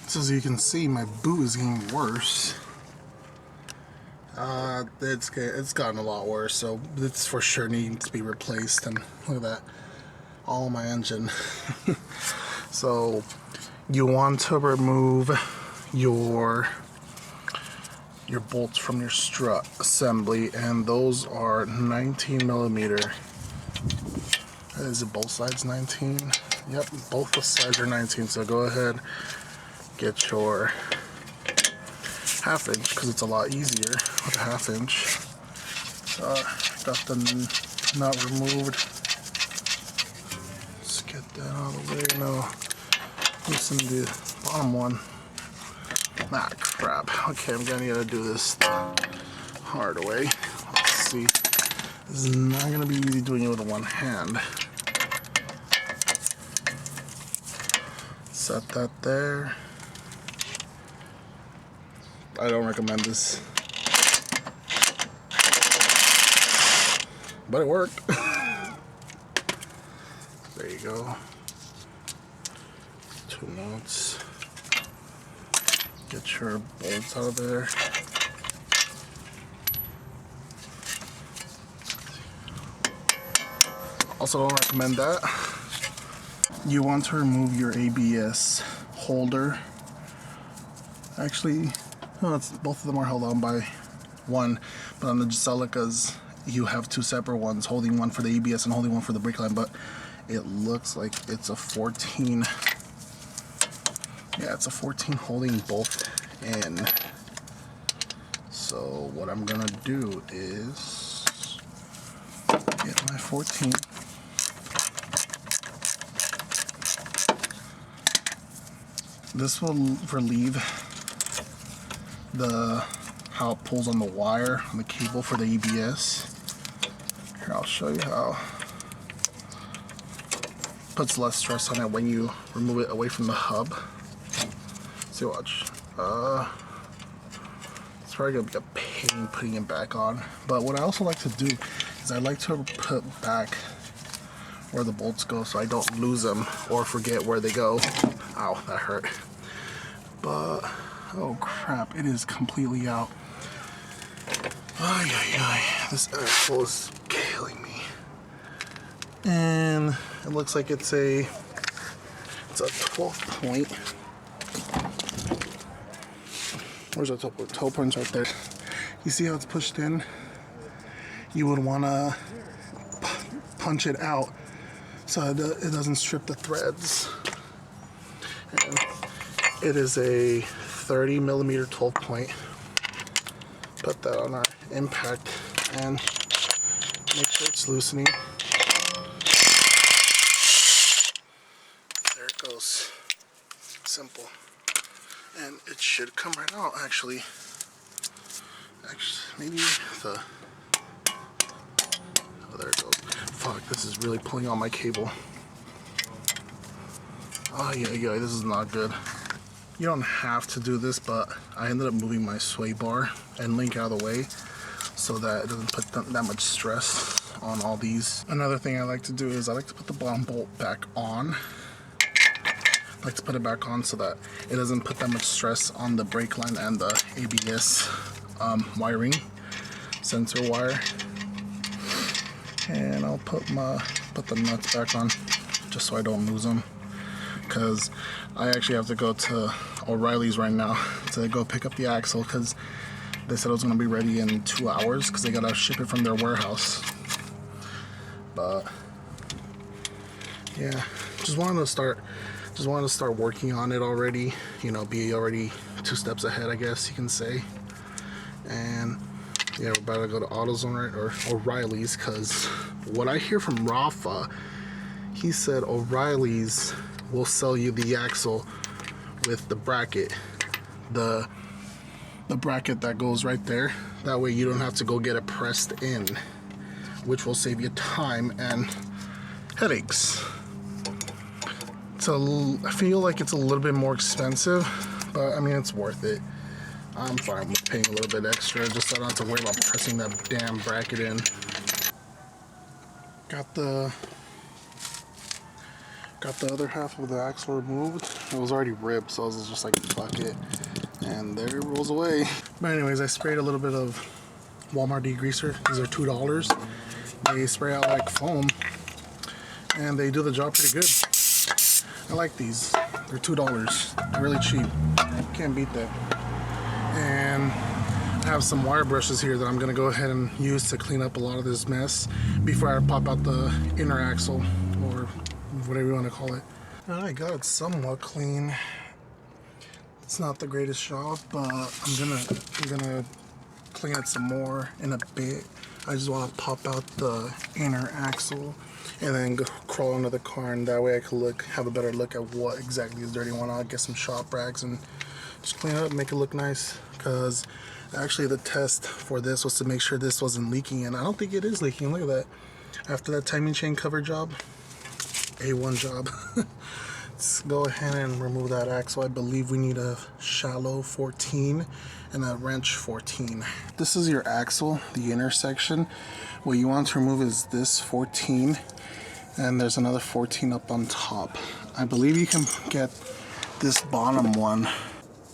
So as you can see, my boot is getting worse. It's gotten a lot worse, so it's for sure needing to be replaced. And look at that, all my engine. So you want to remove your bolts from your strut assembly, and those are 19 millimeter. Is it both sides 19? Yep, both the sides are 19. So go ahead, get your ½ inch, because it's a lot easier with a ½ inch. Got the nut removed. Let's get that out of the way now. Loosen the bottom one. Ah, crap. Okay, I'm gonna need to do this the hard way. Let's see. This is not gonna be easy doing it with one hand. Set that there. I don't recommend this, but it worked. There you go. 2 nuts. Get your bolts out of there. Also don't recommend that. You want to remove your ABS holder. Actually, no, both of them are held on by one, but on the Giselicas you have 2 separate ones, holding one for the ABS and holding one for the brake line, but it looks like it's a 14. Yeah, it's a 14 holding both in. So what I'm gonna do is get my 14. This will relieve how it pulls on the wire on the cable for the ABS. Here, I'll show you how. Puts less stress on it when you remove it away from the hub. See, watch. It's probably gonna be a pain putting it back on. But what I also like to do is I like to put back where the bolts go so I don't lose them or forget where they go. Ow, that hurt. But oh crap, it is completely out. Ay, ay, ay. This axle is killing me. And it looks like it's a 12 point. Where's the 12 point? 12 points right there. You see how it's pushed in? You would want to punch it out so it doesn't strip the threads. And it is a 30 millimeter 12 point. Put that on our impact and make sure it's loosening. There it goes. Simple. And it should come right out, actually. Maybe the... Oh, there it goes. Fuck, this is really pulling on my cable. Oh, yeah, this is not good. You don't have to do this, but I ended up moving my sway bar and link out of the way so that it doesn't put that much stress on all these. Another thing I like to do is I like to put the bottom bolt back on. I like to put it back on so that it doesn't put that much stress on the brake line and the ABS wiring, sensor wire. And I'll put the nuts back on just so I don't lose them, because I actually have to go to Orileys right now to go pick up the axle, because they said it was going to be ready in 2 hours because they got to ship it from their warehouse. But yeah, just wanted to start working on it already, you know, be already 2 steps ahead, I guess you can say. And yeah, we're about to go to AutoZone, right, or Orileys, because what I hear from Rafa, he said Orileys will sell you the axle with the bracket, the bracket that goes right there. That way you don't have to go get it pressed in, which will save you time and headaches. So I feel like it's a little bit more expensive, but I mean, it's worth it. I'm fine with paying a little bit extra just so I don't have to worry about pressing that damn bracket in. Got the Got the other half of the axle removed. It was already ripped, so I was just like, fuck it. And there it rolls away. But anyways, I sprayed a little bit of Walmart degreaser. These are $2. They spray out like foam, and they do the job pretty good. I like these. They're $2. They're really cheap. Can't beat that. And I have some wire brushes here that I'm gonna go ahead and use to clean up a lot of this mess before I pop out the inner axle, or whatever you want to call it. I got it somewhat clean. It's not the greatest job, but I'm gonna clean it some more in a bit. I just want to pop out the inner axle and then go crawl under the car, and that way I can have a better look at what exactly is dirty. I'll get some shop rags and just clean it up, make it look nice. Because actually the test for this was to make sure this wasn't leaking, and I don't think it is leaking. Look at that. After that timing chain cover job, A1 job. Let's go ahead and remove that axle. I believe we need a shallow 14 and a wrench 14. This is your axle, the inner section. What you want to remove is this 14, and there's another 14 up on top. I believe you can get this bottom one.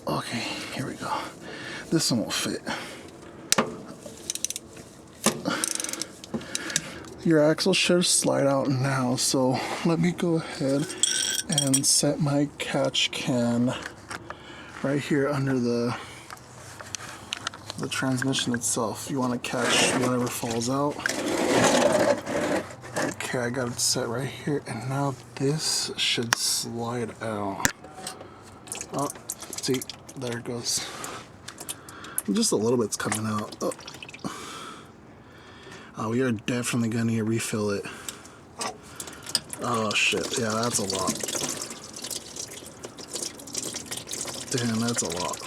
Okay, here we go. This one will fit. Your axle should slide out now, so let me go ahead and set my catch can right here under the transmission itself. You want to catch whatever falls out. Okay, I got it set right here, and now this should slide out. Oh, see, there it goes. Just a little bit's coming out. Oh, we are definitely gonna need to refill it. Oh shit, yeah, that's a lot. Damn, that's a lot.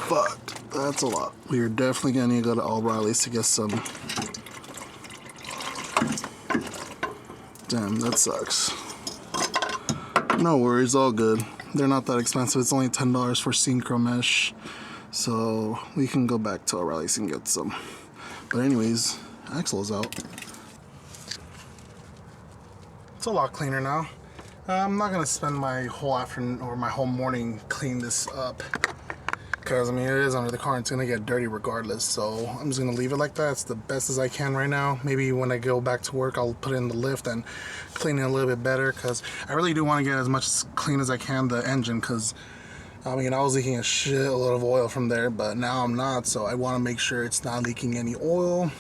Fuck, that's a lot. We are definitely gonna need to go to Orileys to get some. Damn, that sucks. No worries, all good. They're not that expensive. It's only $10 for synchro mesh. So we can go back to Orileys and get some. But anyways, axle is out. It's a lot cleaner now. I'm not gonna spend my whole afternoon or my whole morning cleaning this up, because I mean it is under the car and it's gonna get dirty regardless. So I'm just gonna leave it like that. It's the best as I can right now. Maybe when I go back to work I'll put it in the lift and clean it a little bit better, because I really do want to get as much clean as I can the engine, because I mean I was leaking a shitload of oil from there, but now I'm not, so I want to make sure it's not leaking any oil.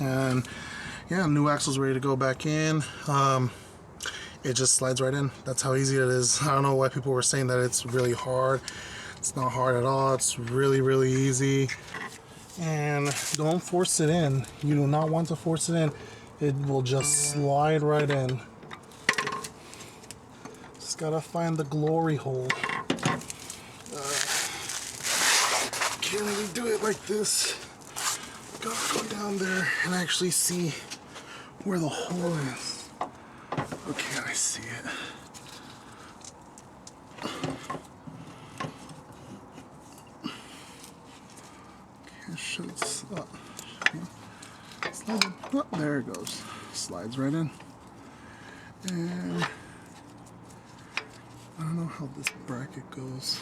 And yeah, new axle's ready to go back in. It just slides right in. That's how easy it is. I don't know why people were saying that it's really hard. It's not hard at all. It's really, really easy. And don't force it in. You do not want to force it in. It will just slide right in. Just gotta find the glory hole. Can't really do it like this. Gotta go down there and actually see where the hole is. Okay, I see it. Okay, it should slide. Oh, there it goes. Slides right in. And I don't know how this bracket goes.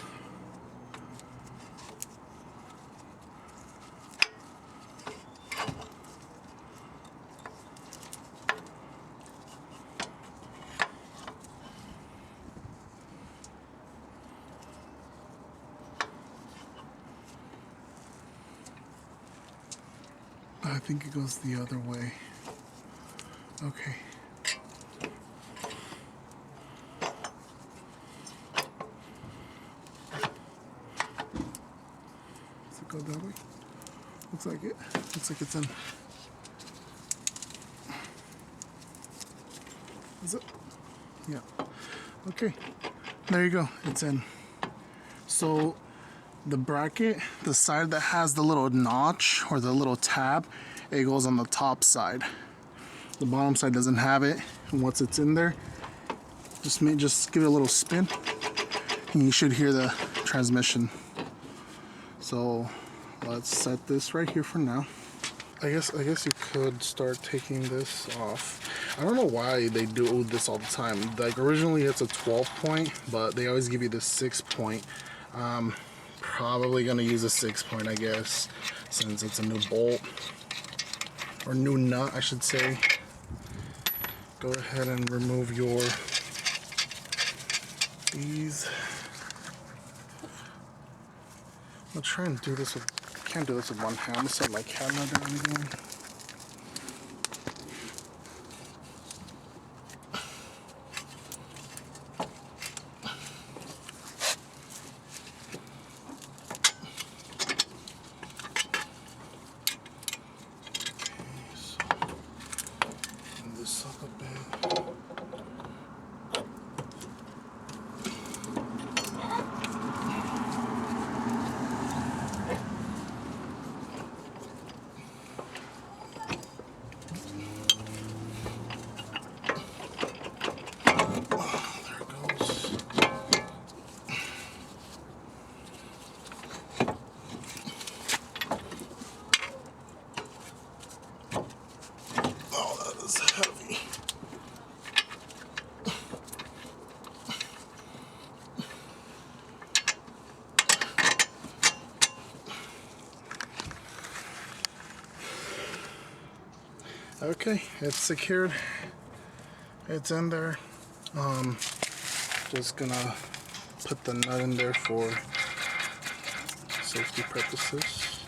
I think it goes the other way. Okay. Does it go that way? Looks like it. Looks like it's in. Is it? Yeah. Okay. There you go. It's in. So the bracket, the side that has the little notch or the little tab, it goes on the top side. The bottom side doesn't have it. And once it's in there, just give it a little spin and you should hear the transmission. So let's set this right here for now. I guess you could start taking this off. I don't know why they do this all the time. Like originally it's a 12 point, but they always give you the 6 point. Probably gonna use a 6 point, I guess, since it's a new bolt or new nut, I should say. Go ahead and remove these. I'm gonna try and do this with, can't do this with one hand. I'm gonna set my camera down again. This up a bit. Okay, it's secured. It's in there. Just gonna put the nut in there for safety purposes.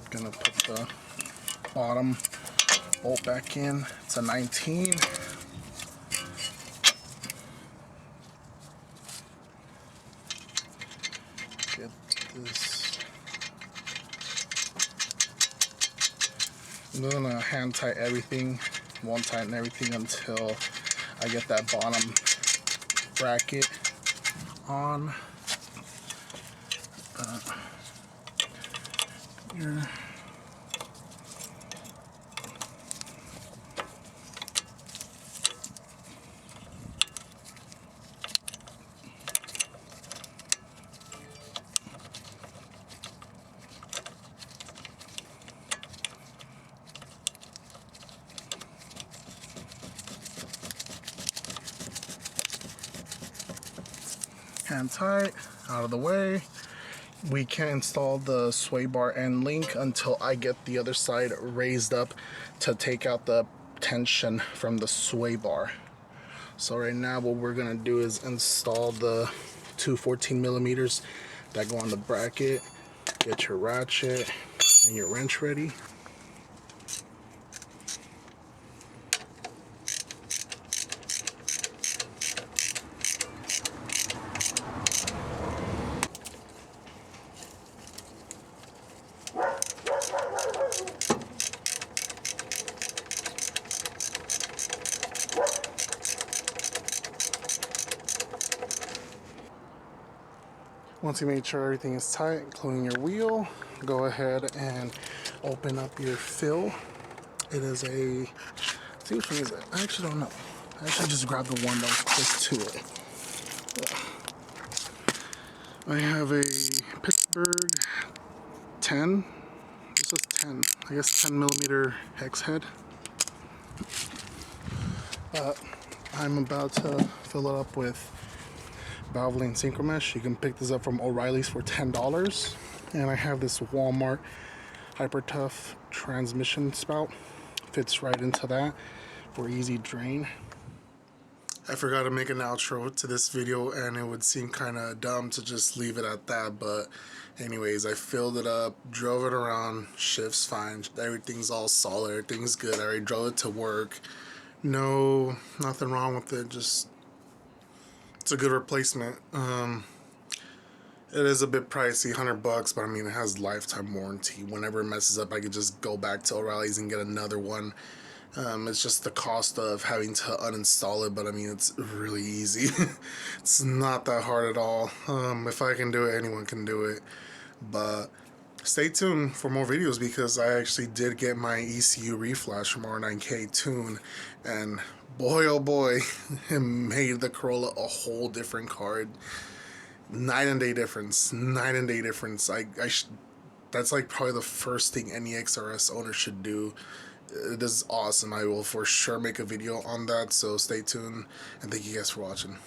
Gonna put the bottom bolt back in. It's a 19. Get this. I'm gonna hand tight everything, won't tighten everything until I get that bottom bracket on. Here. Hand tight, out of the way. We can't install the sway bar end link until I get the other side raised up to take out the tension from the sway bar. So right now what we're gonna do is install the two 14 millimeters that go on the bracket. Get your ratchet and your wrench ready. Once you make sure everything is tight, including your wheel, go ahead and open up your fill. It is a, let's see which one is it? I actually don't know. I actually just grabbed the one that was close to it. I have a Pittsburgh 10. This is 10. I guess 10 millimeter hex head. I'm about to fill it up with Valvoline Synchro Mesh. You can pick this up from Orileys for $10. And I have this Walmart Hyper Tough transmission spout. Fits right into that for easy drain. I forgot to make an outro to this video, and it would seem kind of dumb to just leave it at that, but anyways, I filled it up, drove it around, shift's fine, everything's all solid, everything's good. I already drove it to work. No, nothing wrong with it, just it's a good replacement. It is a bit pricey, $100, but I mean, it has lifetime warranty. Whenever it messes up, I could just go back to Orileys and get another one. It's just the cost of having to uninstall it, but I mean, it's really easy. It's not that hard at all. If I can do it, anyone can do it. But stay tuned for more videos, because I actually did get my ECU reflash from R9K tune, and boy oh boy, it made the Corolla a whole different car. Night and day difference. Night and day difference. That's like probably the first thing any XRS owner should do, this is awesome. I will for sure make a video on that, so stay tuned, and thank you guys for watching.